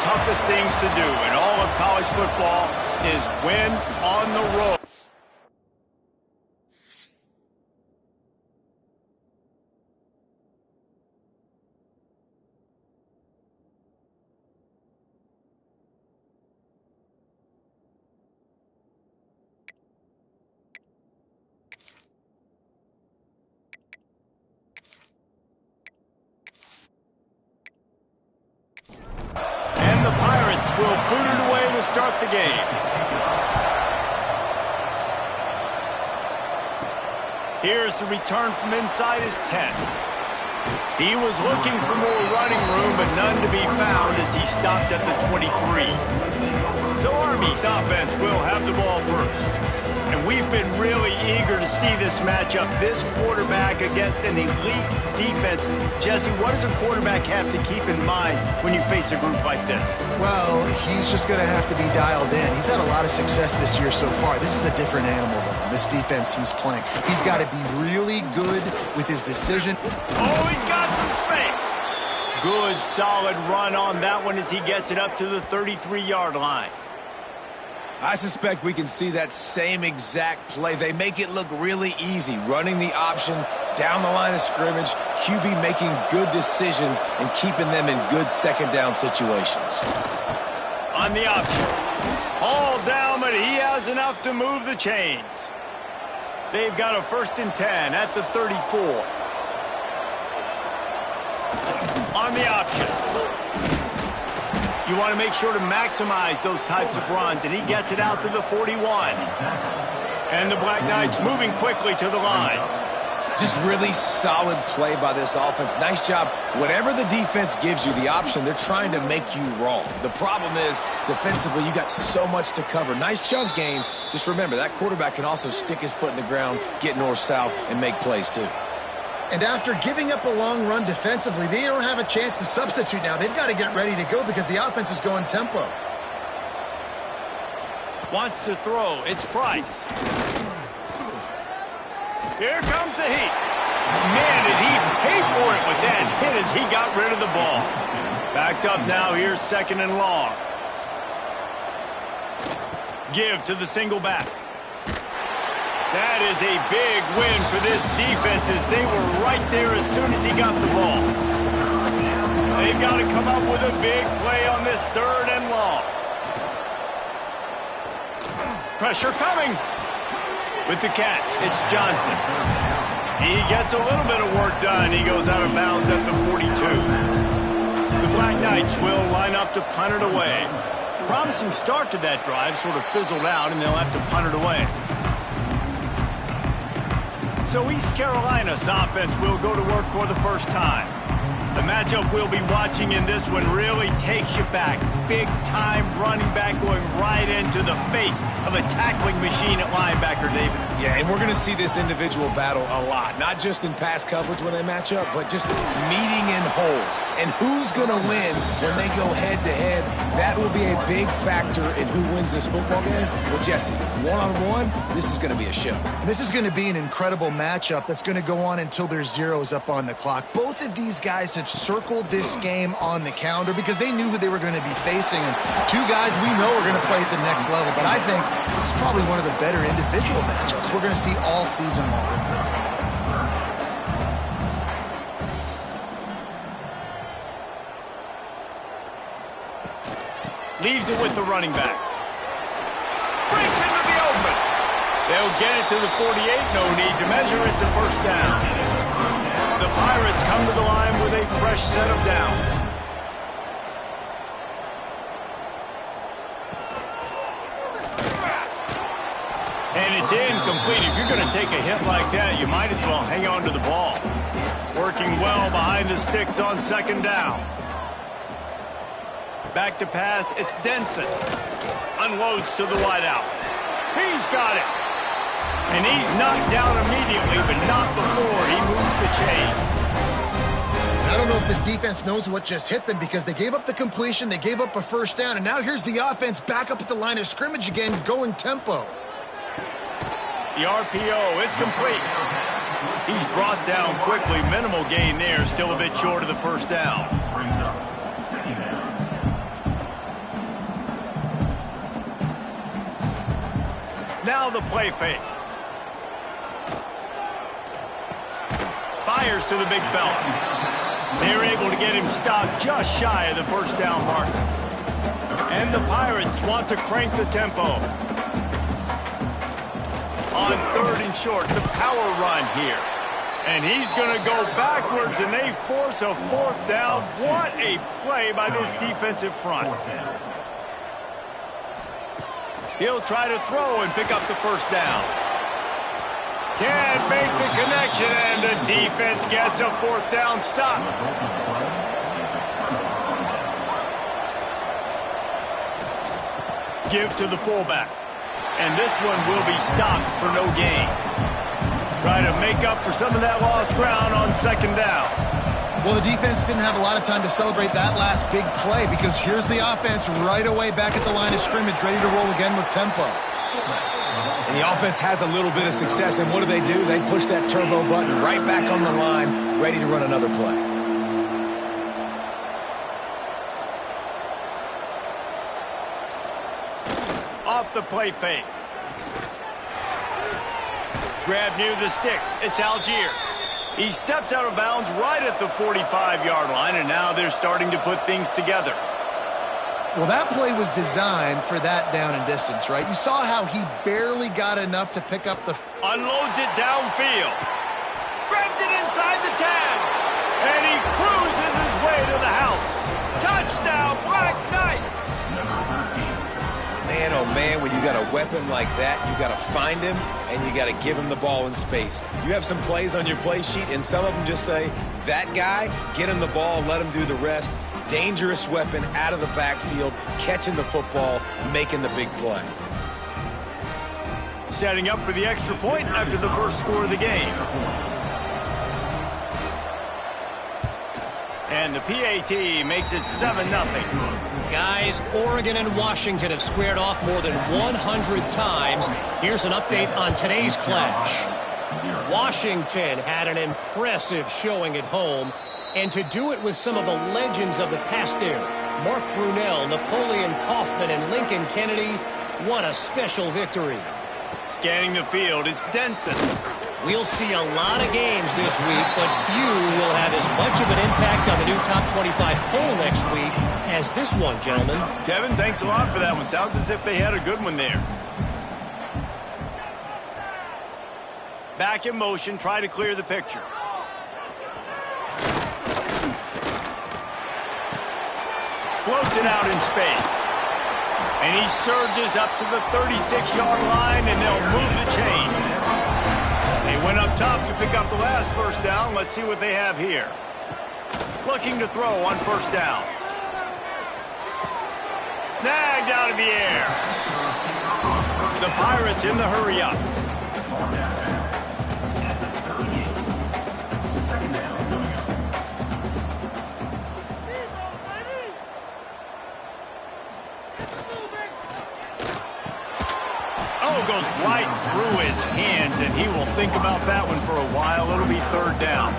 toughest things to do in all of college football is win on the road. And the Pirates will boot it away to start the game. Here's the return from inside his 10. He was looking for more running room, but none to be found as he stopped at the 23. So Army's offense will have the ball first. And we've been really eager to see this matchup, this quarterback against an elite defense. Jesse, what does a quarterback have to keep in mind when you face a group like this? Well, he's just going to have to be dialed in. He's had a lot of success this year so far. This is a different animal, though. This defense he's playing. He's got to be really good with his decision. Oh, he's got some space. Good, solid run on that one as he gets it up to the 33-yard line. I suspect we can see that same exact play. They make it look really easy, running the option down the line of scrimmage, QB making good decisions and keeping them in good second down situations. On the option. All down, but he has enough to move the chains. They've got a 1st and 10 at the 34. On the option. You want to make sure to maximize those types of runs, and he gets it out to the 41. And the Black Knights moving quickly to the line. Just really solid play by this offense. Nice job. Whatever the defense gives you, the option, they're trying to make you wrong. The problem is, defensively, you got so much to cover. Nice chunk game. Just remember, that quarterback can also stick his foot in the ground, get north-south, and make plays too. And after giving up a long run defensively, they don't have a chance to substitute now. They've got to get ready to go because the offense is going tempo. Wants to throw. It's Price. Here comes the heat. Man, did he pay for it with that hit as he got rid of the ball. Backed up now. Here's 2nd and long. Give to the single back. That is a big win for this defense as they were right there as soon as he got the ball. They've got to come up with a big play on this 3rd and long. Pressure coming. With the catch, it's Johnson. He gets a little bit of work done. He goes out of bounds at the 42. The Black Knights will line up to punt it away. Promising start to that drive, sort of fizzled out, and they'll have to punt it away. So East Carolina's offense will go to work for the first time. The matchup we'll be watching in this one really takes you back. Big-time running back going right into the face of a tackling machine at linebacker, David. Yeah, and we're going to see this individual battle a lot. Not just in pass coverage when they match up, but just meeting in holes. And who's going to win when they go head-to-head? That will be a big factor in who wins this football game. Well, Jesse, one-on-one, this is going to be a show. This is going to be an incredible matchup that's going to go on until there's zeros up on the clock. Both of these guys have circled this game on the calendar because they knew who they were going to be facing. And two guys we know are going to play at the next level. But I think this is probably one of the better individual matchups we're going to see all season long. Leaves it with the running back. Breaks into the open. They'll get it to the 48. No need to measure. It's a 1st down. The Pirates come to the line with a fresh set of downs. And it's incomplete. If you're going to take a hit like that, you might as well hang on to the ball. Working well behind the sticks on 2nd down. Back to pass, it's Denson. Unloads to the wideout. He's got it. And he's knocked down immediately, but not before he moves the chains. I don't know if this defense knows what just hit them because they gave up the completion, they gave up a 1st down, and now here's the offense back up at the line of scrimmage again, going tempo. The RPO, it's complete. He's brought down quickly. Minimal gain there, still a bit short of the 1st down. Now the play fake. Fires to the big fella. They're able to get him stopped just shy of the first down mark. And the Pirates want to crank the tempo. On 3rd and short, the power run here. And he's going to go backwards, and they force a 4th down. What a play by this defensive front. He'll try to throw and pick up the first down. Can't make the connection, and the defense gets a 4th down stop. Give to the fullback. And this one will be stopped for no gain. Try to make up for some of that lost ground on 2nd down. Well, the defense didn't have a lot of time to celebrate that last big play because here's the offense right away back at the line of scrimmage, ready to roll again with tempo. And the offense has a little bit of success, and what do? They push that turbo button right back on the line, ready to run another play. Off the play fake. Grab near the sticks. It's Algier. He steps out of bounds right at the 45-yard line, and now they're starting to put things together. Well, that play was designed for that down and distance, right? You saw how he barely got enough to pick up the... Unloads it downfield. Grabs it inside the 10. And he cruises his way to the house. Touchdown, Black Knights! Man, oh man, when you got a weapon like that, you got to find him and you got to give him the ball in space. You have some plays on your play sheet, and some of them just say, that guy, get him the ball, let him do the rest. Dangerous weapon out of the backfield, catching the football, making the big play. Setting up for the extra point after the first score of the game. And the PAT makes it 7-0. Guys, Oregon and Washington have squared off more than 100 times. Here's an update on today's clash. Washington had an impressive showing at home, and to do it with some of the legends of the past there, Mark Brunell, Napoleon Kaufman, and Lincoln Kennedy, what a special victory. Scanning the field, it's Denson. We'll see a lot of games this week, but few will have as much of an impact on the new top 25 poll next week as this one, gentlemen. Kevin, thanks a lot for that one. Sounds as if they had a good one there. Back in motion, try to clear the picture. Floats it out in space. And he surges up to the 36-yard line, and they'll move the chain. They went up top to pick up the last first down. Let's see what they have here. Looking to throw on first down. Snagged out of the air. The Pirates in the hurry-up. Oh, goes right through his hands, and he will think about that one for a while. It'll be 3rd down.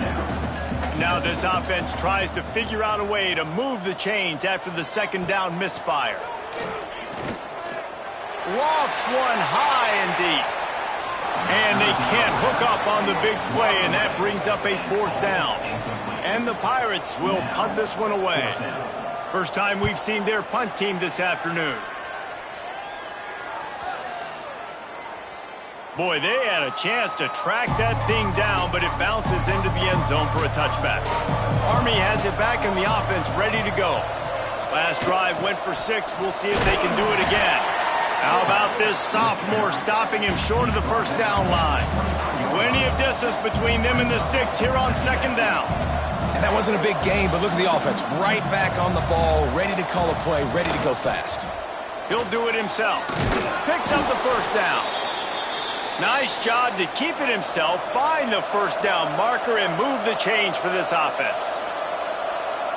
Now this offense tries to figure out a way to move the chains after the 2nd down misfire. Lofts one high and deep. And they can't hook up on the big play, and that brings up a 4th down. And the Pirates will punt this one away. First time we've seen their punt team this afternoon. Boy, they had a chance to track that thing down, but it bounces into the end zone for a touchback. Army has it back in the offense, ready to go. Last drive went for 6. We'll see if they can do it again. How about this sophomore stopping him short of the first down line? Plenty of distance between them and the sticks here on 2nd down. And that wasn't a big gain, but look at the offense. Right back on the ball, ready to call a play, ready to go fast. He'll do it himself. Picks up the first down. Nice job to keep it himself, find the first down marker, and move the chains for this offense.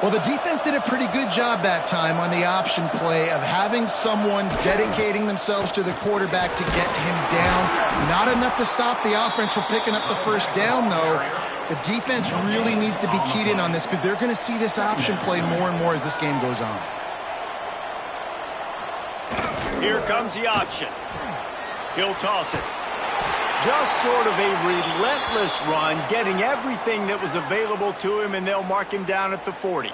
Well, the defense did a pretty good job that time on the option play of having someone dedicating themselves to the quarterback to get him down. Not enough to stop the offense from picking up the first down, though. The defense really needs to be keyed in on this because they're going to see this option play more and more as this game goes on. Here comes the option. He'll toss it. Just sort of a relentless run, getting everything that was available to him, and they'll mark him down at the 40.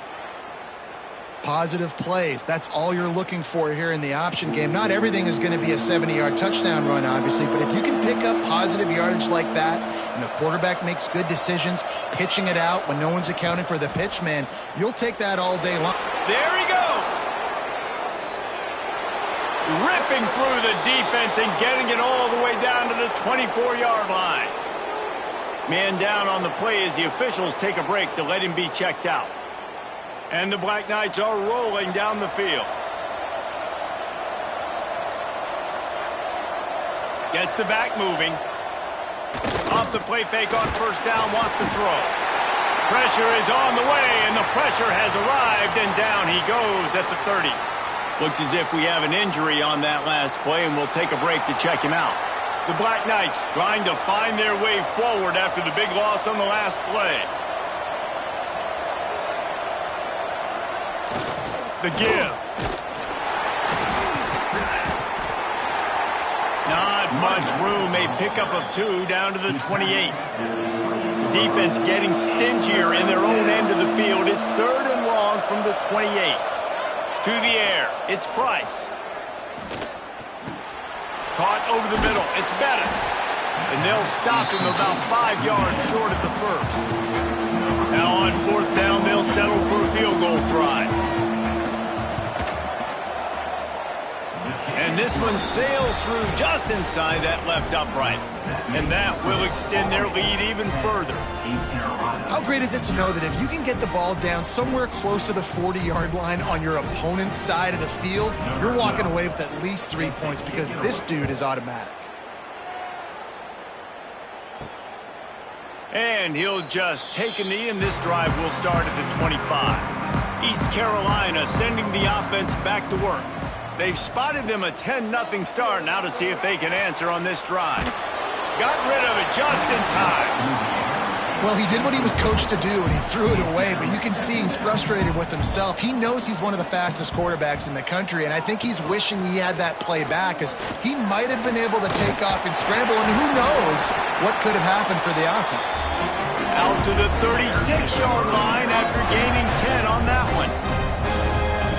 Positive plays. That's all you're looking for here in the option game. Not everything is going to be a 70-yard touchdown run, obviously, but if you can pick up positive yardage like that and the quarterback makes good decisions, pitching it out when no one's accounting for the pitch, man, you'll take that all day long. There he goes. Ripping through the defense and getting it all the way down to the 24-yard line. Man down on the play as the officials take a break to let him be checked out. And the Black Knights are rolling down the field. Gets the back moving. Off the play fake on first down, wants to throw. Pressure is on the way, and the pressure has arrived, and down he goes at the 30. Looks as if we have an injury on that last play, and we'll take a break to check him out. The Black Knights trying to find their way forward after the big loss on the last play. The give. Not much room. A pickup of 2 down to the 28. Defense getting stingier in their own end of the field. It's 3rd and long from the 28. To the air. It's Price. Caught over the middle. It's Bettis. And they'll stop him about 5 yards short at the first. Now on 4th down, they'll settle for a field goal try. And this one sails through just inside that left upright. And that will extend their lead even further. How great is it to know that if you can get the ball down somewhere close to the 40-yard line on your opponent's side of the field, you're walking away with at least 3 points because this dude is automatic. And he'll just take a knee, and this drive will start at the 25. East Carolina sending the offense back to work. They've spotted them a 10-0 start now to see if they can answer on this drive. Got rid of it just in time. Well, he did what he was coached to do, and he threw it away, but you can see he's frustrated with himself. He knows he's one of the fastest quarterbacks in the country, and I think he's wishing he had that play back, because he might have been able to take off and scramble, and who knows what could have happened for the offense. Out to the 36-yard line after gaining 10 on that one.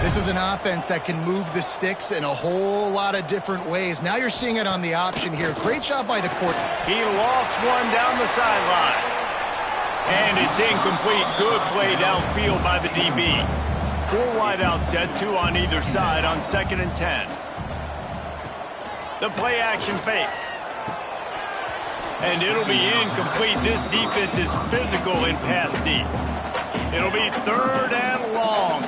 This is an offense that can move the sticks in a whole lot of different ways. Now you're seeing it on the option here. Great job by the quarterback. He lofts one down the sideline. And it's incomplete. Good play downfield by the DB. 4 wide out set, 2 on either side on 2nd and 10. The play action fake. And it'll be incomplete. This defense is physical in pass deep. It'll be 3rd and long.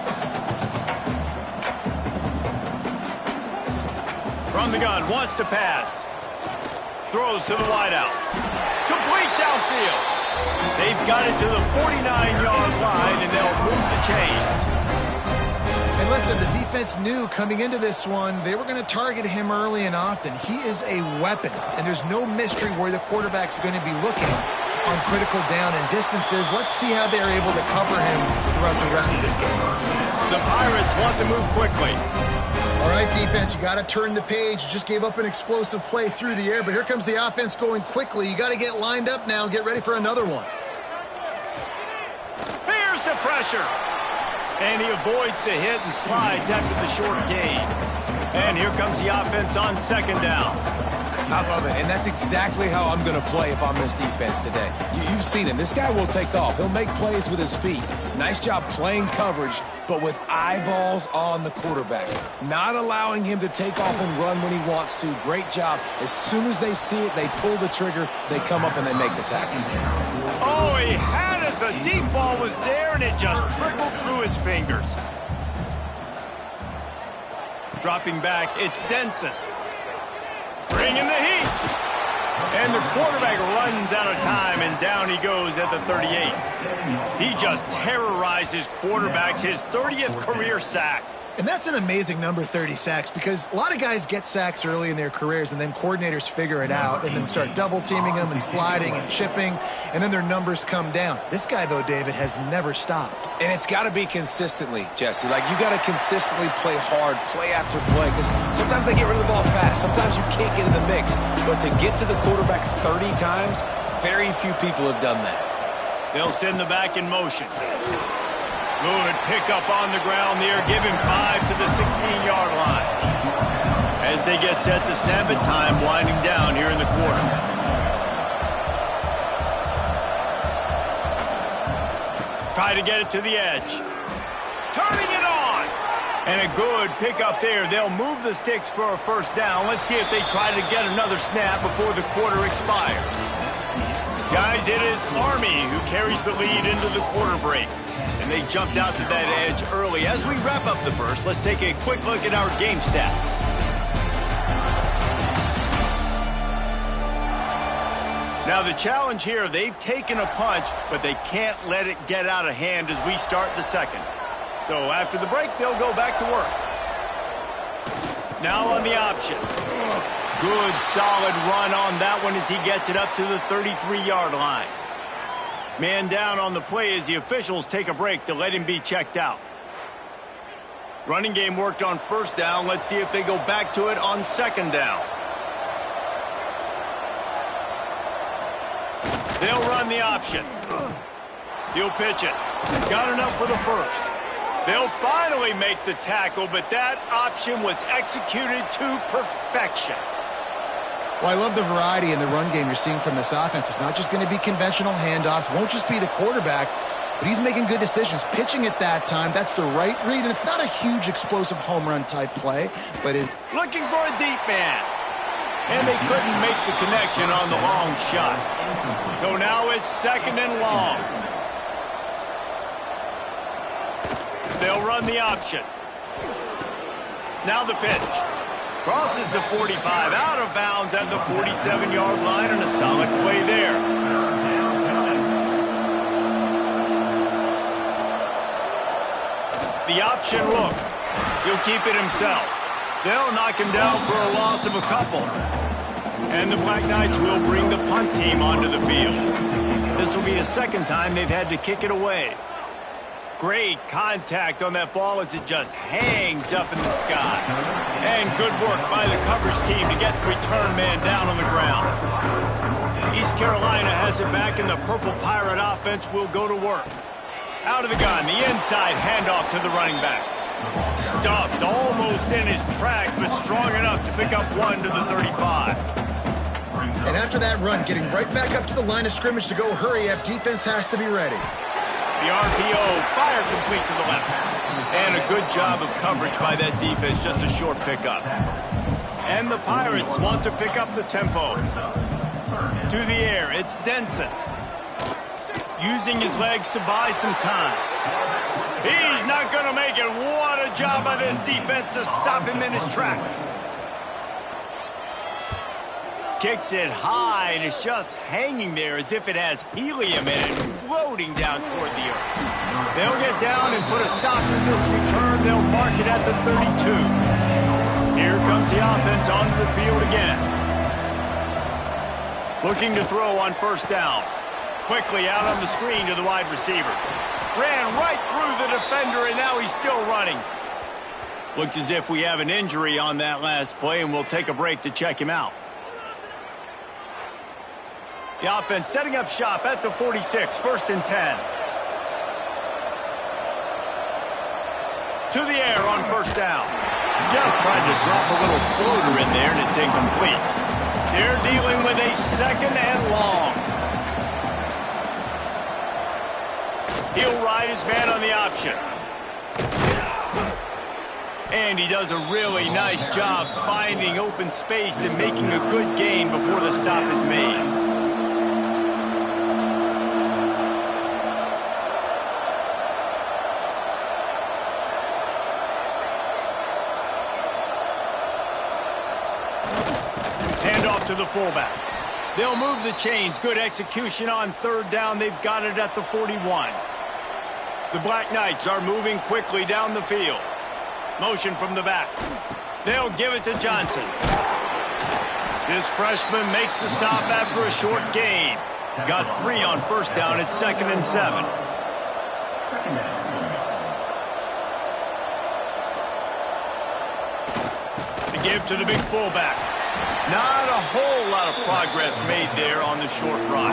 From the gun, wants to pass. Throws to the wideout. Complete downfield. They've got it to the 49-yard line, and they'll move the chains. And listen, the defense knew coming into this one, they were going to target him early and often. He is a weapon, and there's no mystery where the quarterback's going to be looking on critical down and distances. Let's see how they're able to cover him throughout the rest of this game. The Pirates want to move quickly. All right, defense, you got to turn the page. You just gave up an explosive play through the air, but here comes the offense going quickly. You got to get lined up now and get ready for another one. Here's the pressure. And he avoids the hit and slides after the short gain. And here comes the offense on 2nd down. I love it, and that's exactly how I'm going to play if I'm this defense today. You've seen him. This guy will take off. He'll make plays with his feet. Nice job playing coverage, but with eyeballs on the quarterback. Not allowing him to take off and run when he wants to. Great job. As soon as they see it, they pull the trigger, they come up, and they make the tackle. Oh, he had it. The deep ball was there, and it just trickled through his fingers. Dropping back, it's Denson. Bringing the heat. And the quarterback runs out of time, and down he goes at the 38. He just terrorizes quarterbacks, his 30th career sack. And that's an amazing number, 30 sacks, because a lot of guys get sacks early in their careers, and then coordinators figure it out and then start double-teaming them and sliding and chipping, and then their numbers come down. This guy, though, David, has never stopped. And it's got to be consistently, Jesse. Like, you got to consistently play hard, play after play, because sometimes they get rid of the ball fast. Sometimes you can't get in the mix. But to get to the quarterback 30 times, very few people have done that. They'll send the back in motion. Good pickup on the ground there. Give him 5 to the 16-yard line. As they get set to snap it, time winding down here in the quarter. Try to get it to the edge. Turning it on. And a good pickup there. They'll move the sticks for a first down. Let's see if they try to get another snap before the quarter expires. Guys, it is Army who carries the lead into the quarter break. And they jumped out to that edge early. As we wrap up the first, let's take a quick look at our game stats. Now the challenge here, they've taken a punch, but they can't let it get out of hand as we start the second. So after the break, they'll go back to work. Now on the option. Good, solid run on that one as he gets it up to the 33-yard line. Man down on the play as the officials take a break to let him be checked out. Running game worked on first down. Let's see if they go back to it on second down. They'll run the option. He'll pitch it. Got enough for the first. They'll finally make the tackle, but that option was executed to perfection. Well, I love the variety in the run game you're seeing from this offense. It's not just going to be conventional handoffs. Won't just be the quarterback, but he's making good decisions. Pitching at that time, that's the right read, and it's not a huge explosive home run type play, but it... Looking for a deep man. And they couldn't make the connection on the long shot. So now it's second and long. They'll run the option. Now the pitch. Crosses the 45, out of bounds at the 47-yard line, and a solid play there. The option look. He'll keep it himself. They'll knock him down for a loss of a couple. And the Black Knights will bring the punt team onto the field. This will be the second time they've had to kick it away. Great contact on that ball as it just hangs up in the sky. And good work by the coverage team to get the return man down on the ground. East Carolina has it back, and the Purple Pirate offense will go to work. Out of the gun, the inside handoff to the running back. Stuffed almost in his tracks, but strong enough to pick up one to the 35. And after that run, getting right back up to the line of scrimmage to go hurry up, defense has to be ready. The RPO, fire complete to the left. And a good job of coverage by that defense, just a short pickup. And the Pirates want to pick up the tempo. To the air, it's Denson. Using his legs to buy some time. He's not going to make it. What a job by this defense to stop him in his tracks. Kicks it high, and it's just hanging there as if it has helium in it, floating down toward the earth. They'll get down and put a stop to this return. They'll mark it at the 32. Here comes the offense onto the field again. Looking to throw on first down. Quickly out on the screen to the wide receiver. Ran right through the defender, and now he's still running. Looks as if we have an injury on that last play, and we'll take a break to check him out. The offense setting up shop at the 46, first and 10. To the air on first down. Just tried to drop a little floater in there, and it's incomplete. They're dealing with a second and long. He'll ride his man on the option. And he does a really nice job finding open space and making a good gain before the stop is made. To the fullback. They'll move the chains. Good execution on third down. They've got it at the 41. The Black Knights are moving quickly down the field. Motion from the back. They'll give it to Johnson. This freshman makes the stop after a short gain. Got 3 on first down at 2nd and 7. The give to the big fullback. Not a whole lot of progress made there on the short run.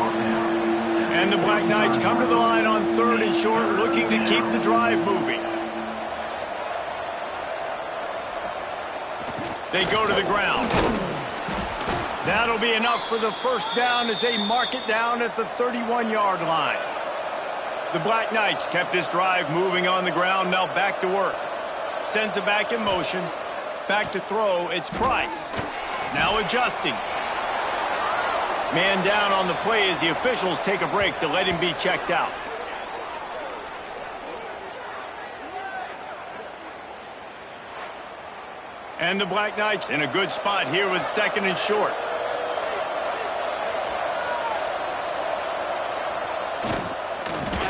And the Black Knights come to the line on 3rd and short, looking to keep the drive moving. They go to the ground. That'll be enough for the first down as they mark it down at the 31-yard line. The Black Knights kept this drive moving on the ground, now back to work. Sends it back in motion. Back to throw, it's Price. Now adjusting. Man down on the play as the officials take a break to let him be checked out. And the Black Knights in a good spot here with 2nd and short.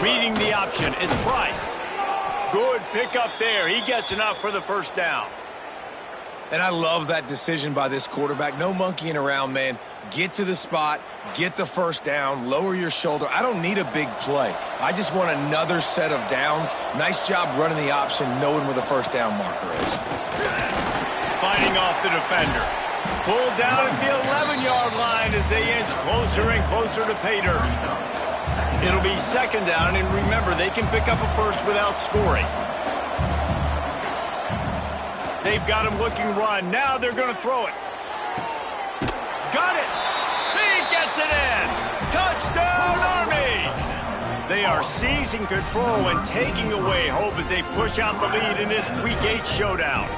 Reading the option, it's Price. Good pickup there. He gets enough for the first down. And I love that decision by this quarterback. No monkeying around, man. Get to the spot, get the first down, lower your shoulder. I don't need a big play. I just want another set of downs. Nice job running the option, knowing where the first down marker is. Fighting off the defender. Pulled down at the 11-yard line as they inch closer and closer to pay dirt. It'll be 2nd down, and remember, they can pick up a first without scoring. They've got him looking run. Now they're going to throw it. Got it. He gets it in. Touchdown, Army. They are seizing control and taking away hope as they push out the lead in this Week 8 showdown.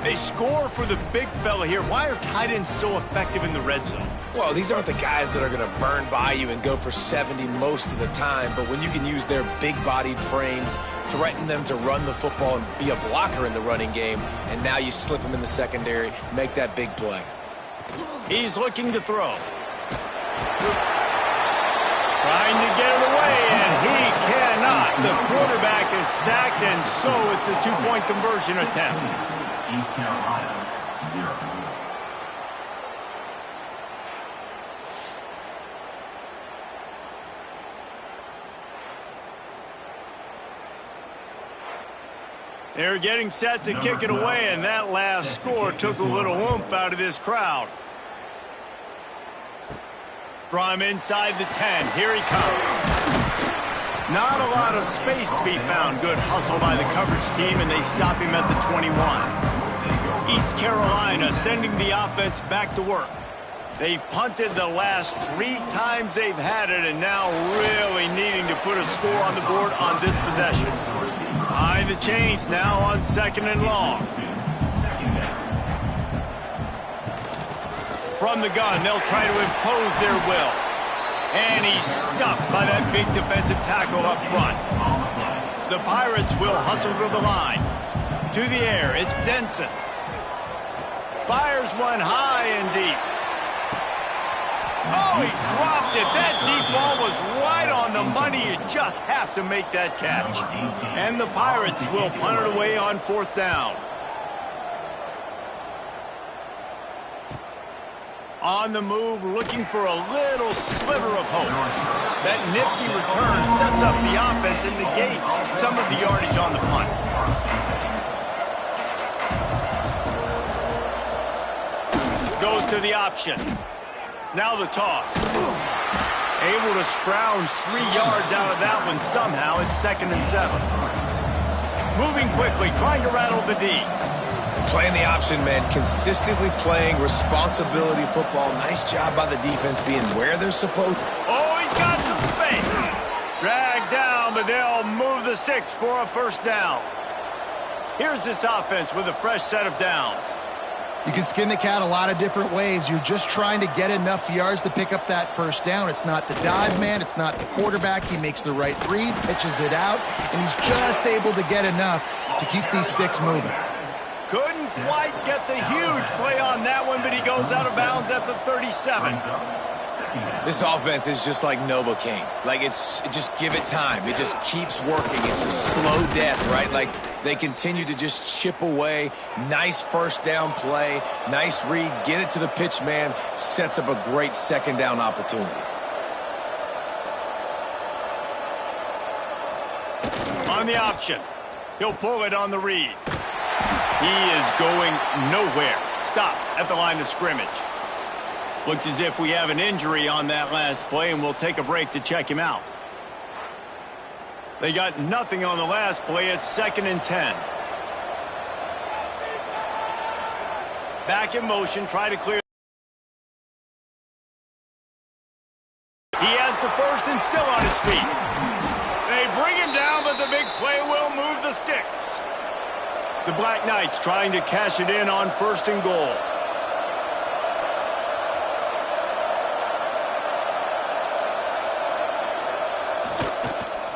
They score for the big fella here. Why are tight ends so effective in the red zone? Well, these aren't the guys that are going to burn by you and go for 70 most of the time, but when you can use their big-bodied frames, threaten them to run the football and be a blocker in the running game, and now you slip them in the secondary, make that big play. He's looking to throw. Trying to get it away, and he cannot. The quarterback is sacked, and so it's a 2-point conversion attempt. East Carolina, 0. They're getting set to kick it away, and that last score took a little oomph out of this crowd. From inside the 10, here he comes. Not a lot of space to be found. Good hustle by the coverage team, and they stop him at the 21. East Carolina sending the offense back to work. They've punted the last 3 times they've had it, and now really needing to put a score on the board on this possession. Behind the chains now on 2nd and long. From the gun, they'll try to impose their will. And he's stuffed by that big defensive tackle up front. The Pirates will hustle to the line. To the air, it's Denson. Fires one high and deep. Oh, he dropped it. That deep ball was right on the money. You just have to make that catch. And the Pirates will punt it away on 4th down. On the move, looking for a little sliver of hope. That nifty return sets up the offense and negates some of the yardage on the punt. Goes to the option. Now the toss. Able to scrounge 3 yards out of that one somehow. It's 2nd and 7. Moving quickly, trying to rattle the D. Playing the option, man. Consistently playing responsibility football. Nice job by the defense being where they're supposed to. Oh, he's got some space. Dragged down, but they'll move the sticks for a first down. Here's this offense with a fresh set of downs. You can skin the cat a lot of different ways. You're just trying to get enough yards to pick up that first down. It's not the dive man. It's not the quarterback. He makes the right read, pitches it out, and he's just able to get enough to keep these sticks moving. Couldn't quite get the huge play on that one, but he goes out of bounds at the 37. This offense is just like Novocaine. Like, just give it time. It just keeps working. It's a slow death, right? Like, They continue to just chip away. Nice first down play. Nice read. Get it to the pitch man. Sets up a great second down opportunity. On the option. He'll pull it on the read. He is going nowhere. Stop at the line of scrimmage. Looks as if we have an injury on that last play, and we'll take a break to check him out. They got nothing on the last play. It's 2nd and 10. Back in motion, try to clear. He has the first and still on his feet. They bring him down, but the big play will move the sticks. The Black Knights trying to cash it in on 1st and goal.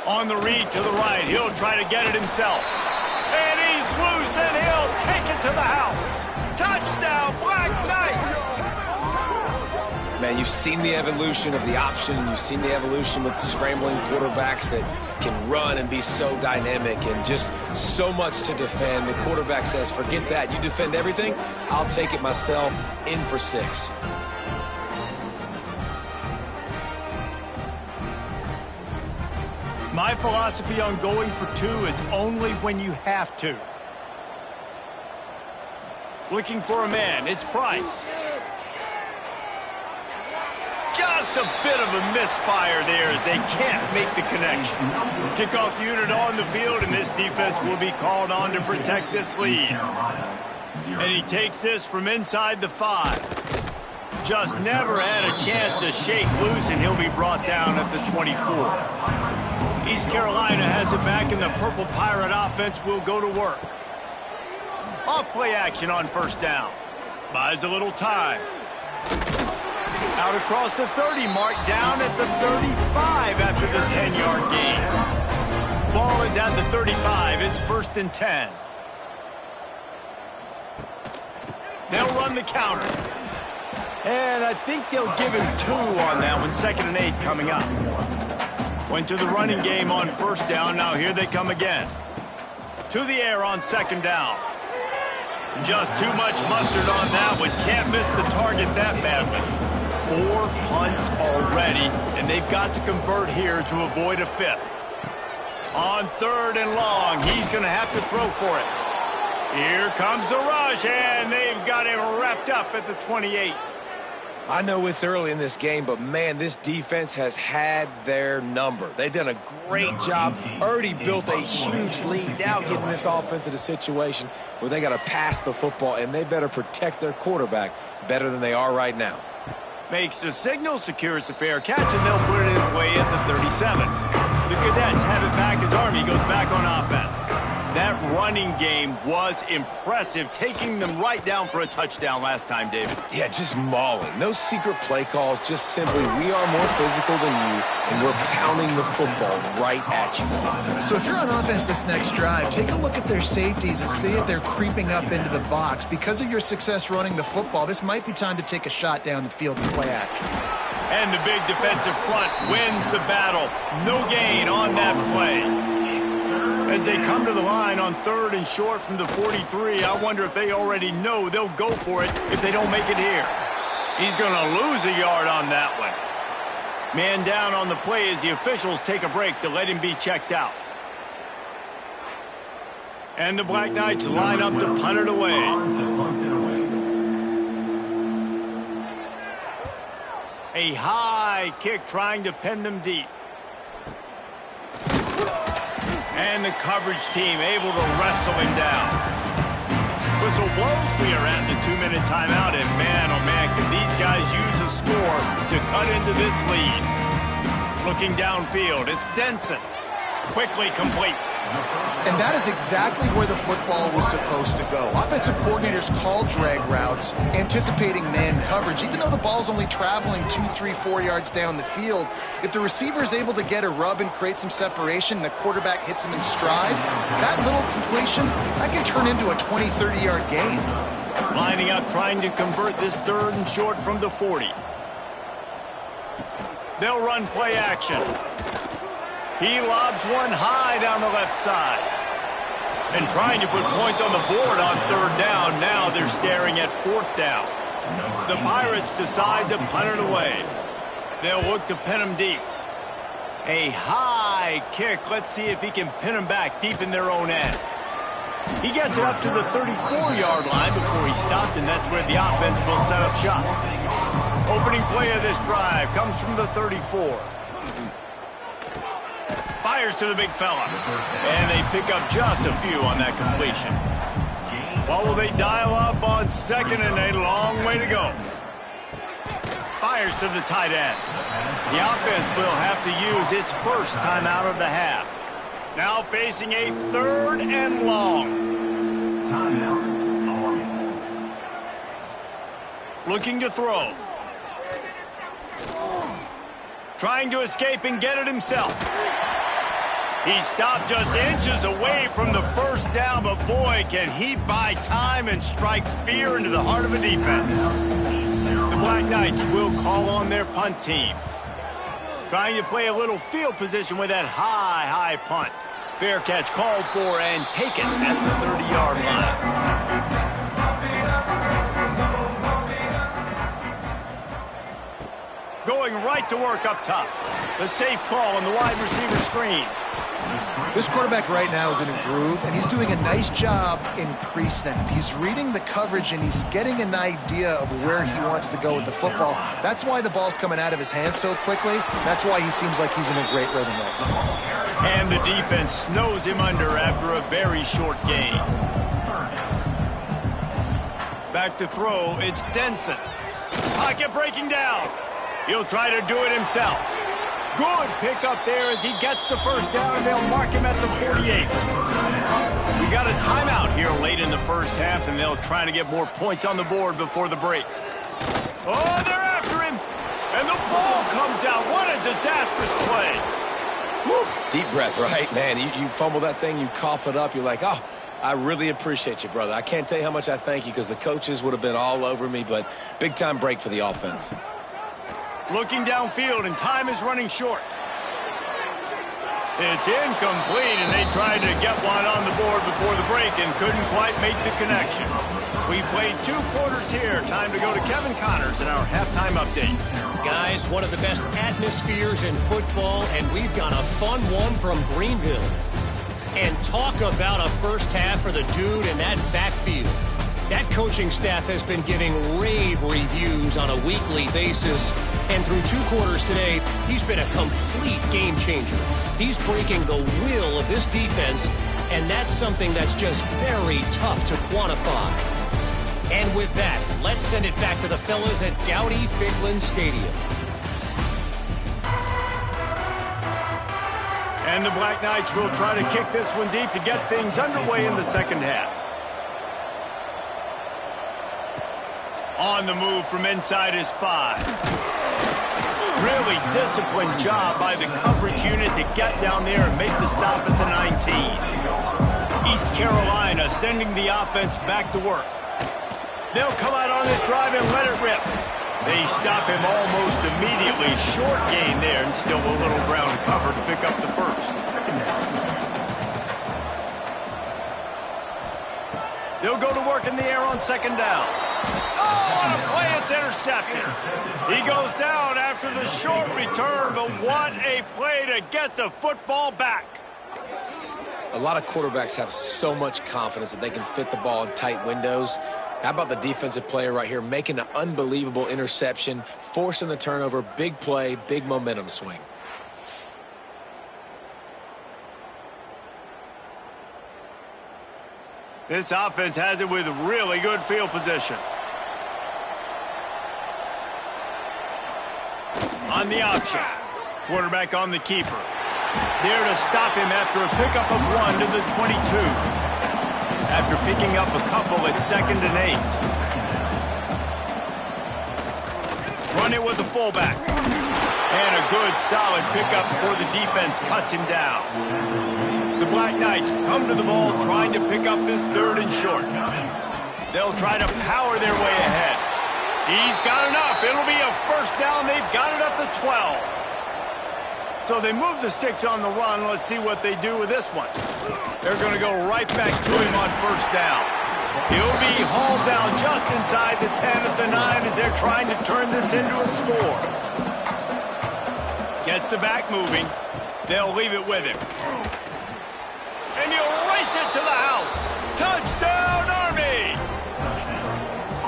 On the read to the right, he'll try to get it himself. And he's loose, and he'll take it to the house. Touchdown, Black Knights! Man, you've seen the evolution of the option, and you've seen the evolution with scrambling quarterbacks that can run and be so dynamic and just so much to defend. The quarterback says, forget that. You defend everything, I'll take it myself. In for 6. My philosophy on going for 2 is only when you have to. Looking for a man, it's Price. Just a bit of a misfire there as they can't make the connection. Kickoff unit on the field, and this defense will be called on to protect this lead. And he takes this from inside the 5. Just never had a chance to shake loose, and he'll be brought down at the 24. East Carolina has it back, and the Purple Pirate offense will go to work. Off play action on 1st down. Buys a little time. Out across the 30 mark, down at the 35 after the 10-yard gain. Ball is at the 35. It's 1st and 10. They'll run the counter. And I think they'll give him 2 on that one. 2nd and 8 coming up. Went to the running game on 1st down. Now here they come again. To the air on 2nd down. Just too much mustard on that one. Can't miss the target that badly. 4 punts already, and they've got to convert here to avoid a 5th. On 3rd and long, he's going to have to throw for it. Here comes the rush, and they've got him wrapped up at the 28. I know it's early in this game, but, man, this defense has had their number. They've done a great job, already built a huge lead, now getting this offense in a situation where they got to pass the football, and they better protect their quarterback better than they are right now. Makes the signal, secures the fair catch, and they'll put it away at the 37. The Cadets have it back as Army goes back on offense. That running game was impressive, taking them right down for a touchdown last time, David. Yeah, just mauling. No secret play calls, just simply we are more physical than you, and we're pounding the football right at you. So if you're on offense this next drive, take a look at their safeties and see if they're creeping up into the box. Because of your success running the football, this might be time to take a shot down the field and play action. And the big defensive front wins the battle. No gain on that play. As they come to the line on 3rd and short from the 43, I wonder if they already know they'll go for it if they don't make it here. He's going to lose a yard on that one. Man down on the play as the officials take a break to let him be checked out. And the Black Knights line up to punt it away. A high kick trying to pin them deep. And the coverage team able to wrestle him down. Whistle blows, we are at the 2-minute timeout, and man, oh man, can these guys use a score to cut into this lead. Looking downfield, it's Denson. Quickly complete. And that is exactly where the football was supposed to go. Offensive coordinators call drag routes, anticipating man coverage. Even though the ball's only traveling 2, 3, 4 yards down the field, if the receiver is able to get a rub and create some separation and the quarterback hits him in stride, that little completion, that can turn into a 20, 30-yard gain. Lining up, trying to convert this 3rd and short from the 40. They'll run play action. He lobs one high down the left side. And trying to put points on the board on third down. Now they're staring at fourth down. The Pirates decide to punt it away. They'll look to pin him deep. A high kick. Let's see if he can pin him back deep in their own end. He gets it up to the 34-yard line before he stopped, and that's where the offense will set up shop. Opening play of this drive comes from the 34. Fires to the big fella. And they pick up just a few on that completion. What will they dial up on second and a long way to go? Fires to the tight end. The offense will have to use its first timeout of the half. Now facing a third and long. Looking to throw. Trying to escape and get it himself. He stopped just inches away from the first down, but boy, can he buy time and strike fear into the heart of a defense. The Black Knights will call on their punt team. Trying to play a little field position with that high punt. Fair catch called for and taken at the 30-yard line. Going right to work up top. The safe call on the wide receiver screen. This quarterback right now is in a groove, and he's doing a nice job in pre-snap. He's reading the coverage, and he's getting an idea of where he wants to go with the football. That's why the ball's coming out of his hands so quickly. That's why he seems like he's in a great rhythm right now. And the defense snows him under after a very short gain. Back to throw, it's Denson. Pocket breaking down. He'll try to do it himself. Good pickup there as he gets the first down, and they'll mark him at the 48. We got a timeout here late in the first half, and they'll try to get more points on the board before the break. Oh, they're after him, and the ball comes out. What a disastrous play. Woo. Deep breath, right? Man, you fumble that thing, you cough it up, you're like, oh, I really appreciate you, brother. I can't tell you how much I thank you because the coaches would have been all over me, but big-time break for the offense. Looking downfield, and time is running short. It's incomplete, and they tried to get one on the board before the break and couldn't quite make the connection. We played 2 quarters here. Time to go to Kevin Connors in our halftime update. Guys, one of the best atmospheres in football, and we've got a fun one from Greenville. And talk about a first half for the dude in that backfield. That coaching staff has been giving rave reviews on a weekly basis, and through 2 quarters today, he's been a complete game changer. He's breaking the will of this defense, and that's something that's just very tough to quantify. And with that, let's send it back to the fellas at Dowdy-Ficklin Stadium. And the Black Knights will try to kick this one deep to get things underway in the second half. On the move from inside his 5. Really disciplined job by the coverage unit to get down there and make the stop at the 19. East Carolina sending the offense back to work. They'll come out on this drive and let it rip. They stop him almost immediately. Short gain there, and still a little ground to cover to pick up the first. They'll go to work in the air on second down. Oh, on a play, it's intercepted. He goes down after the short return, but what a play to get the football back. A lot of quarterbacks have so much confidence that they can fit the ball in tight windows. How about the defensive player right here making an unbelievable interception, forcing the turnover, big play, big momentum swing. This offense has it with really good field position. On the option. Quarterback on the keeper. There to stop him after a pickup of 1 to the 22. After picking up a couple at 2nd and 8. Run it with the fullback. And a good solid pickup before the defense cuts him down. The Black Knights come to the ball trying to pick up this 3rd and short. They'll try to power their way ahead. He's got enough. It'll be a first down. They've got it up to 12. So they move the sticks on the run. Let's see what they do with this one. They're going to go right back to him on first down. He'll be hauled down just inside the 10 at the 9 as they're trying to turn this into a score. Gets the back moving. They'll leave it with him. And he'll race it to the house. Touchdown, Army!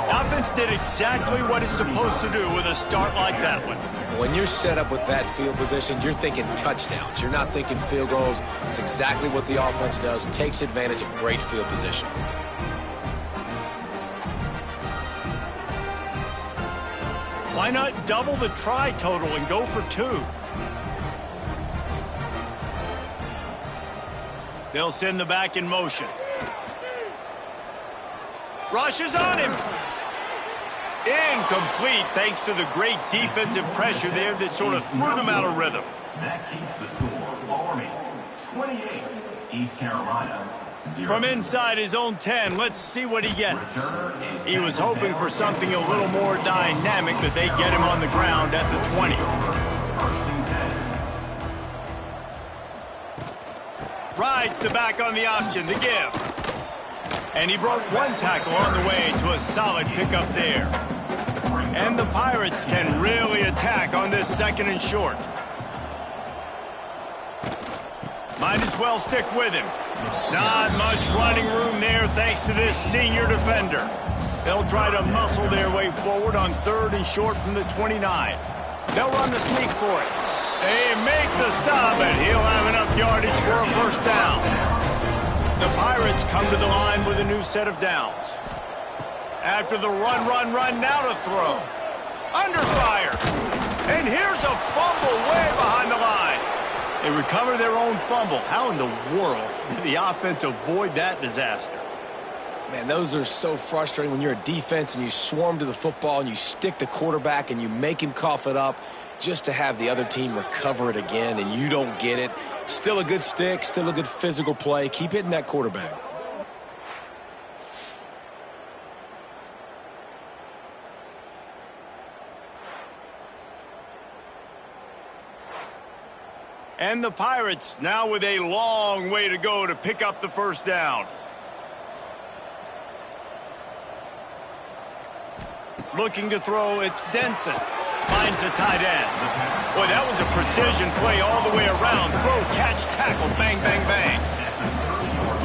The offense did exactly what it's supposed to do with a start like that one. When you're set up with that field position, you're thinking touchdowns. You're not thinking field goals. It's exactly what the offense does. Takes advantage of great field position. Why not double the try total and go for 2? They'll send the back in motion. Rush is on him. Incomplete thanks to the great defensive pressure there that sort of threw them out of rhythm. That keeps the score. Army 28, East Carolina 0. From inside his own 10, let's see what he gets. He was hoping for something a little more dynamic, but they get him on the ground at the 20. Rides the back on the option, the give. And he broke one tackle on the way to a solid pickup there. And the Pirates can really attack on this 2nd and short. Might as well stick with him. Not much running room there thanks to this senior defender. They'll try to muscle their way forward on 3rd and short from the 29. They'll run the sneak for it. They make the stop, and he'll have enough yardage for a first down. The Pirates come to the line with a new set of downs. After the run, now to throw. Under fire. And here's a fumble way behind the line. They recover their own fumble. How in the world did the offense avoid that disaster? Man, those are so frustrating when you're a defense and you swarm to the football and you stick the quarterback and you make him cough it up just to have the other team recover it again and you don't get it. Still a good stick, still a good physical play. Keep hitting that quarterback. And the Pirates now with a long way to go to pick up the first down. Looking to throw, it's Denson. Finds the tight end. Boy, that was a precision play all the way around. Throw, catch, tackle, bang, bang, bang.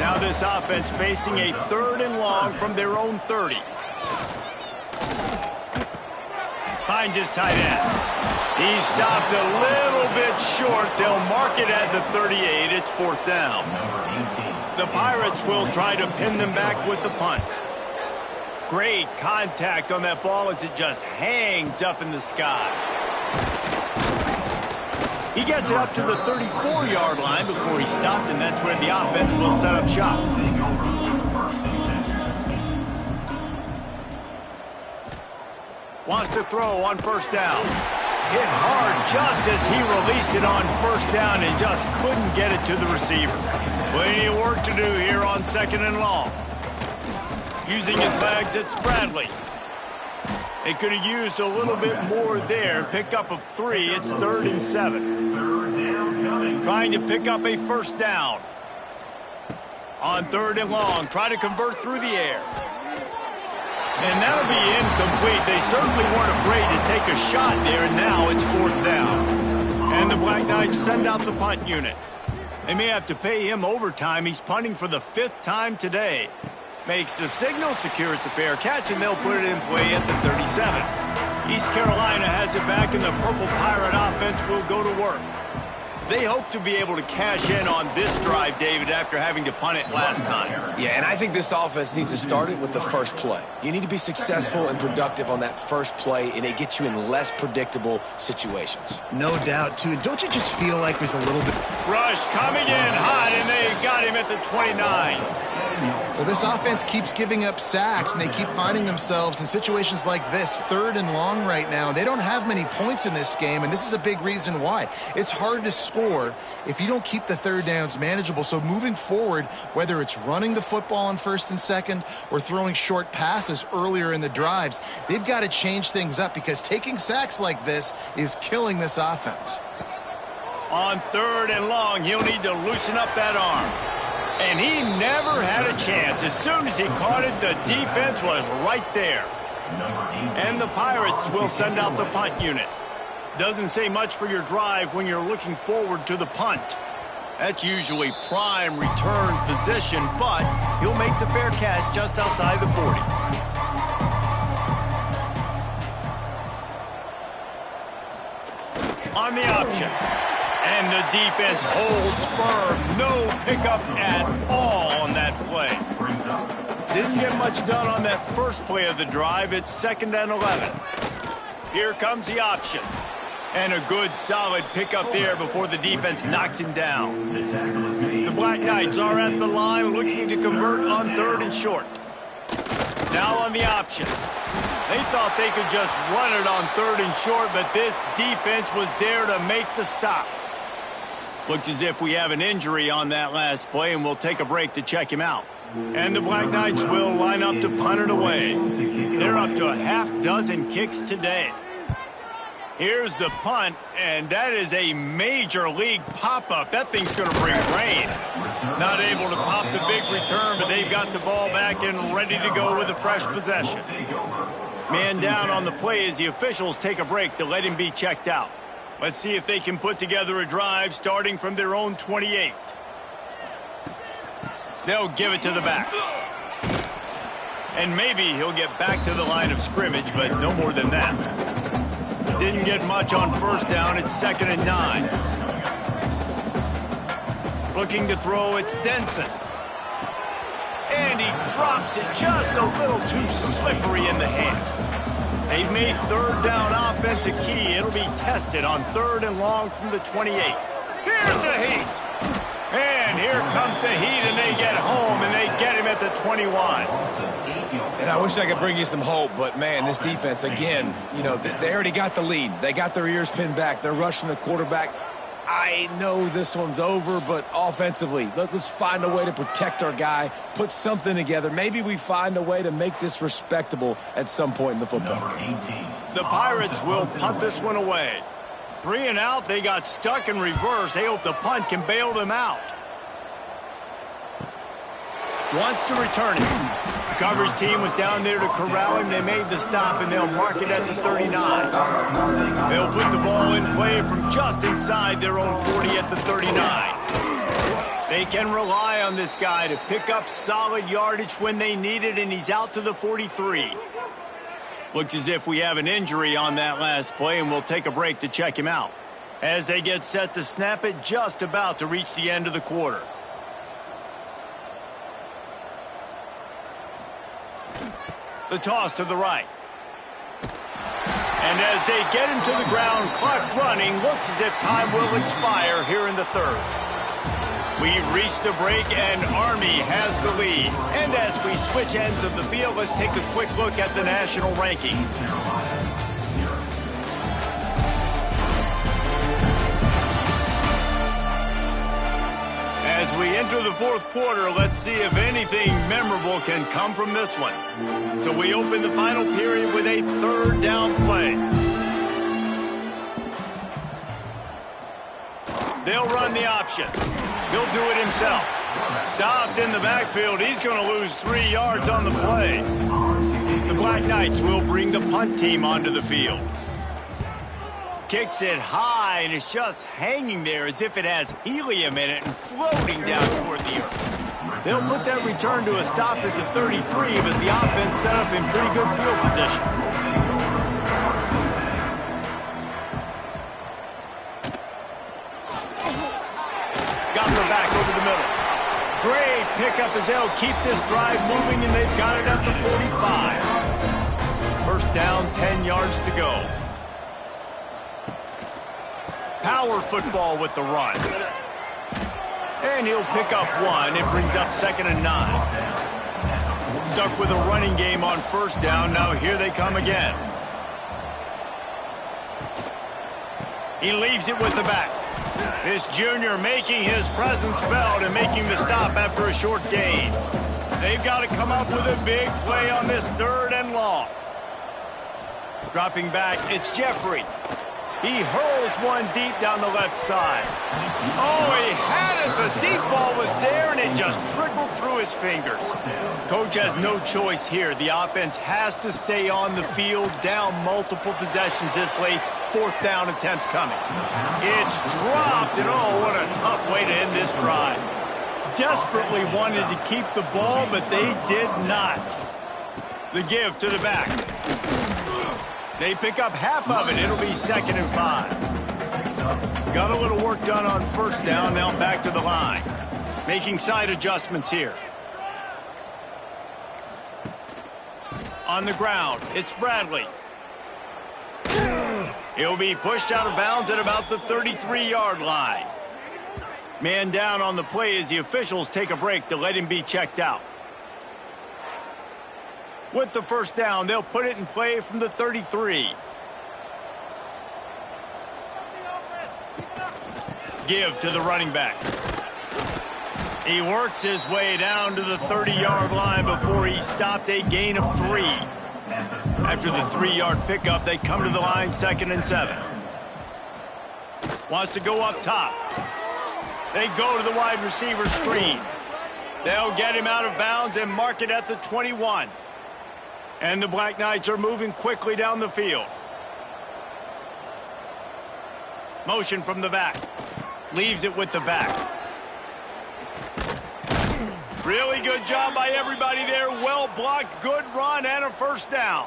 Now this offense facing a 3rd and long from their own 30. Finds his tight end. He stopped a little bit short. They'll mark it at the 38. It's 4th down. The Pirates will try to pin them back with the punt. Great contact on that ball as it just hangs up in the sky. He gets it up to the 34-yard line before he stopped, and that's where the offense will set up shop. Wants to throw on first down. Hit hard just as he released it on first down and just couldn't get it to the receiver. Plenty of work to do here on 2nd and long. Using his legs, it's Bradley. They could have used a little bit more there. Pickup of 3. It's 3rd and 7. Trying to pick up a first down. On 3rd and long, try to convert through the air. And that'll be incomplete. They certainly weren't afraid to take a shot there, and now it's 4th down. And the Black Knights send out the punt unit. They may have to pay him overtime. He's punting for the 5th time today. Makes the signal, secures the fair catch, and they'll put it in play at the 37. East Carolina has it back, and the Purple Pirate offense will go to work. They hope to be able to cash in on this drive, David, after having to punt it last time. Yeah, and I think this offense needs to start it with the first play. You need to be successful and productive on that first play, and it gets you in less predictable situations. No doubt, too. Don't you just feel like there's a little bit... Rush coming in hot, and they got him at the 29. Well, this offense keeps giving up sacks, and they keep finding themselves in situations like this, 3rd and long right now. They don't have many points in this game, and this is a big reason why. It's hard to score if you don't keep the 3rd downs manageable. So moving forward, whether it's running the football on 1st and 2nd or throwing short passes earlier in the drives, they've got to change things up because taking sacks like this is killing this offense. On 3rd and long, he'll need to loosen up that arm. And he never had a chance. As soon as he caught it, the defense was right there. And the Pirates will send out the punt unit. Doesn't say much for your drive when you're looking forward to the punt. That's usually prime return position, but he'll make the fair catch just outside the 40. On the option. And the defense holds firm. No pickup at all on that play. Didn't get much done on that first play of the drive. It's 2nd and 11. Here comes the option. And a good, solid pickup there before the defense knocks him down. The Black Knights are at the line looking to convert on 3rd and short. Now on the option. They thought they could just run it on 3rd and short, but this defense was there to make the stop. Looks as if we have an injury on that last play, and we'll take a break to check him out. And the Black Knights will line up to punt it away. They're up to a half-dozen kicks today. Here's the punt, and that is a major league pop-up. That thing's going to bring rain. Not able to pop the big return, but they've got the ball back and ready to go with a fresh possession. Man down on the play as the officials take a break to let him be checked out. Let's see if they can put together a drive starting from their own 28. They'll give it to the back. And maybe he'll get back to the line of scrimmage, but no more than that. Didn't get much on 1st down. It's 2nd and 9. Looking to throw, it's Denson. And he drops it just a little too slippery in the hands. They've made 3rd down offense a key. It'll be tested on 3rd and long from the 28. Here's the heat. And here comes the heat, and they get home, and they get him at the 21. And I wish I could bring you some hope, but, man, this defense, again, you know, they already got the lead. They got their ears pinned back. They're rushing the quarterback. I know this one's over, but offensively, let's find a way to protect our guy, put something together. Maybe we find a way to make this respectable at some point in the football game. The Pirates will punt this one away. 3 and out, they got stuck in reverse. They hope the punt can bail them out. Wants to return it. The coverage team was down there to corral him. They made the stop, and they'll mark it at the 39. They'll put the ball in play from just inside their own 40 at the 39. They can rely on this guy to pick up solid yardage when they need it, and he's out to the 43. Looks as if we have an injury on that last play, and we'll take a break to check him out. As they get set to snap it, just about to reach the end of the quarter. The toss to the right. And as they get him to the ground, clock running, looks as if time will expire here in the 3rd. We've reached the break, and Army has the lead. And as we switch ends of the field, let's take a quick look at the national rankings. As we enter the 4th quarter, let's see if anything memorable can come from this one. So we open the final period with a 3rd down play. They'll run the option. He'll do it himself. Stopped in the backfield. He's going to lose 3 yards on the play. The Black Knights will bring the punt team onto the field. Kicks it high, and it's just hanging there as if it has helium in it and floating down toward the earth. They'll put that return to a stop at the 33, but the offense set up in pretty good field position. Got the back over the middle. Great pickup as they'll keep this drive moving, and they've got it at the 45. 1st down, 10 yards to go. Power football with the run. And he'll pick up 1. It brings up 2nd and 9. Stuck with a running game on 1st down. Now here they come again. He leaves it with the back. This junior making his presence felt and making the stop after a short gain. They've got to come up with a big play on this 3rd and long. Dropping back, it's Jeffrey. He hurls one deep down the left side. Oh, he had it. The deep ball was there, and it just trickled through his fingers. Coach has no choice here. The offense has to stay on the field, down multiple possessions this late. Fourth down attempt coming. It's dropped, and oh, what a tough way to end this drive. Desperately wanted to keep the ball, but they did not. The give to the back. They pick up half of it. It'll be 2nd and 5. Got a little work done on first down. Now back to the line. Making side adjustments here. On the ground, it's Bradley. He'll be pushed out of bounds at about the 33-yard line. Man down on the play as the officials take a break to let him be checked out. With the first down, they'll put it in play from the 33. Give to the running back. He works his way down to the 30-yard line before he stopped, a gain of 3. After the 3-yard pickup, they come to the line 2nd and 7. Wants to go up top. They go to the wide receiver screen. They'll get him out of bounds and mark it at the 21. And the Black Knights are moving quickly down the field. Motion from the back. Leaves it with the back. Really good job by everybody there. Well blocked, good run, and a first down.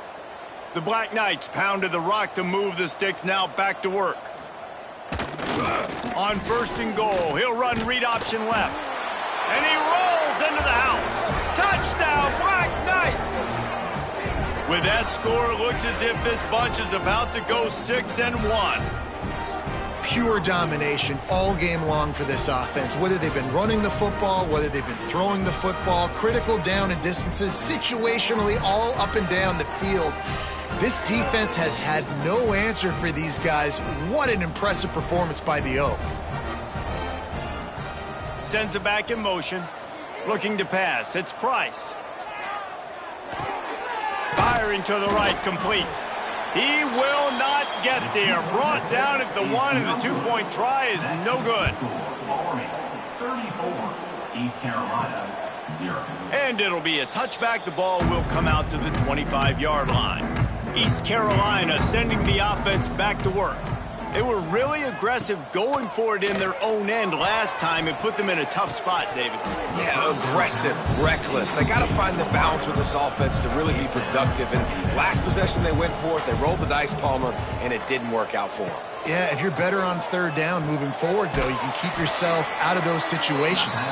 The Black Knights pounded the rock to move the sticks, now back to work. On 1st and goal, he'll run read option left. And he rolls into the house. Touchdown, Black Knights! With that score, it looks as if this bunch is about to go 6-1. Pure domination all game long for this offense. Whether they've been running the football, whether they've been throwing the football, critical down and distances, situationally all up and down the field. This defense has had no answer for these guys. What an impressive performance by the O. Sends it back in motion. Looking to pass. It's Price. Firing to the right, complete. He will not get there. Brought down at the 1, and the 2-point try is no good. 34, East Carolina, 0. And it'll be a touchback. The ball will come out to the 25-yard line. East Carolina sending the offense back to work. They were really aggressive going for it in their own end last time and put them in a tough spot, David. Yeah, aggressive, reckless. They got to find the balance with this offense to really be productive. And last possession they went for it, they rolled the dice, Palmer, and it didn't work out for them. Yeah, if you're better on 3rd down moving forward, though, you can keep yourself out of those situations.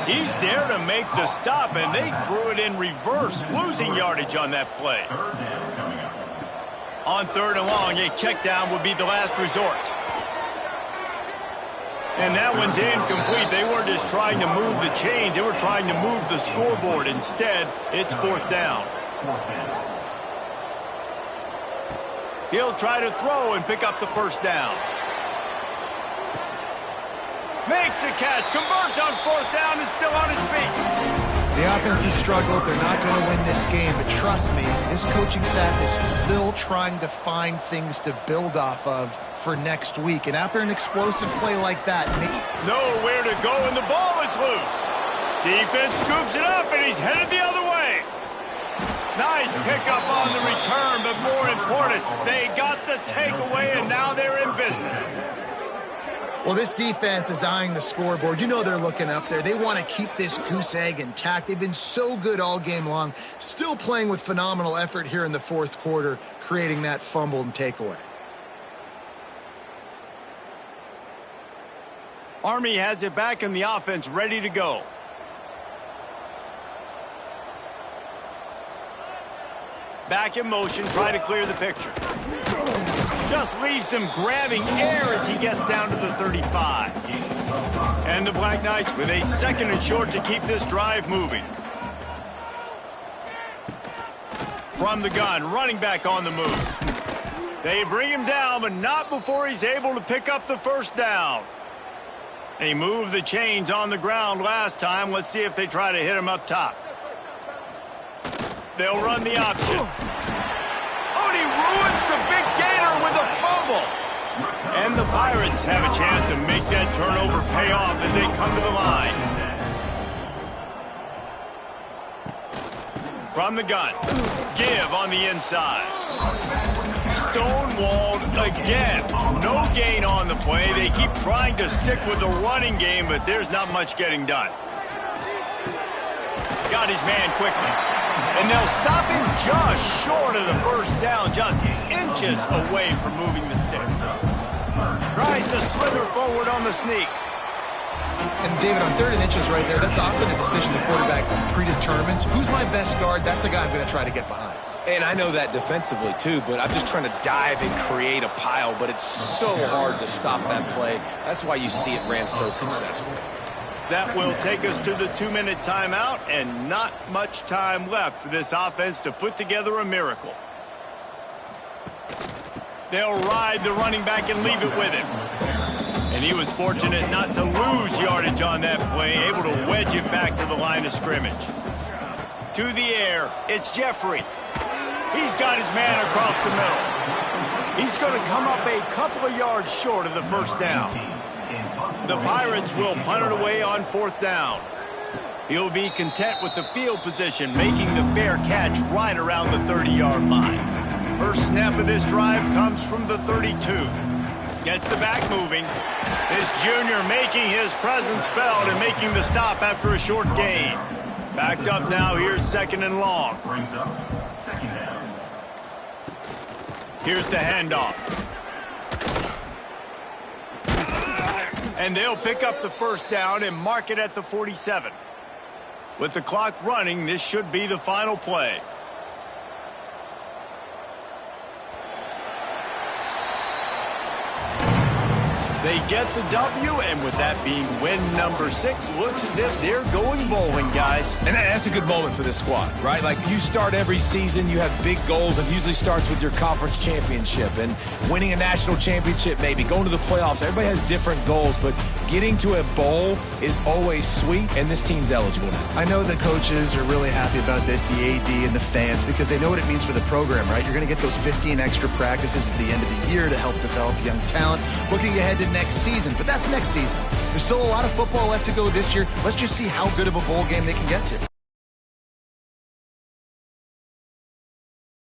He's there to make the stop, and they threw it in reverse, losing yardage on that play. On 3rd and long, a check down would be the last resort. And that one's incomplete. They weren't just trying to move the chains. They were trying to move the scoreboard. Instead, it's 4th down. He'll try to throw and pick up the first down. Makes the catch, converts on 4th down, is still on his feet. The offense has struggled. They're not going to win this game, but trust me, this coaching staff is still trying to find things to build off of for next week. And after an explosive play like that, nowhere to go, and the ball is loose. Defense scoops it up, and he's headed the other way. Nice pickup on the return, but more important, they got the takeaway, and now they're in business. Well, this defense is eyeing the scoreboard. You know they're looking up there. They want to keep this goose egg intact. They've been so good all game long, still playing with phenomenal effort here in the 4th quarter, creating that fumble and takeaway. Army has it back in the offense, ready to go. Back in motion, try to clear the picture. Just leaves him grabbing air as he gets down to the 35. And the Black Knights with a 2nd and short to keep this drive moving. From the gun, running back on the move. They bring him down, but not before he's able to pick up the first down. They moved the chains on the ground last time. Let's see if they try to hit him up top. They'll run the option. Oh, and he ruins the big gainer with a fumble. And the Pirates have a chance to make that turnover pay off as they come to the line. From the gun, give on the inside. Stonewalled again. No gain on the play. They keep trying to stick with the running game, but there's not much getting done. Got his man quickly. And they'll stop him just short of the first down, just inches away from moving the sticks. Tries to slither forward on the sneak. And David, on 3rd and inches right there, that's often a decision the quarterback predetermines. Who's my best guard? That's the guy I'm going to try to get behind. And I know that defensively, too, but I'm just trying to dive and create a pile, but it's so hard to stop that play. That's why you see it ran so successfully. That will take us to the 2-minute timeout, and not much time left for this offense to put together a miracle. They'll ride the running back and leave it with him. And he was fortunate not to lose yardage on that play, able to wedge it back to the line of scrimmage. To the air, it's Jeffrey. He's got his man across the middle. He's going to come up a couple of yards short of the first down. The Pirates will punt it away on 4th down. He'll be content with the field position, making the fair catch right around the 30-yard line. First snap of this drive comes from the 32. Gets the back moving. This junior making his presence felt and making the stop after a short gain. Backed up now, here's 2nd and long. Brings up 2nd down. Here's the handoff. And they'll pick up the first down and mark it at the 47. With the clock running, this should be the final play. They get the W, and with that being win number 6, looks as if they're going bowling, guys. And that's a good moment for this squad, right? Like, you start every season, you have big goals. It usually starts with your conference championship and winning a national championship, maybe going to the playoffs. Everybody has different goals, but getting to a bowl is always sweet, and this team's eligible now. I know the coaches are really happy about this, the AD and the fans, because they know what it means for the program, right? You're going to get those 15 extra practices at the end of the year to help develop young talent. Looking ahead to next season, but that's next season. There's still a lot of football left to go this year. Let's just see how good of a bowl game they can get to.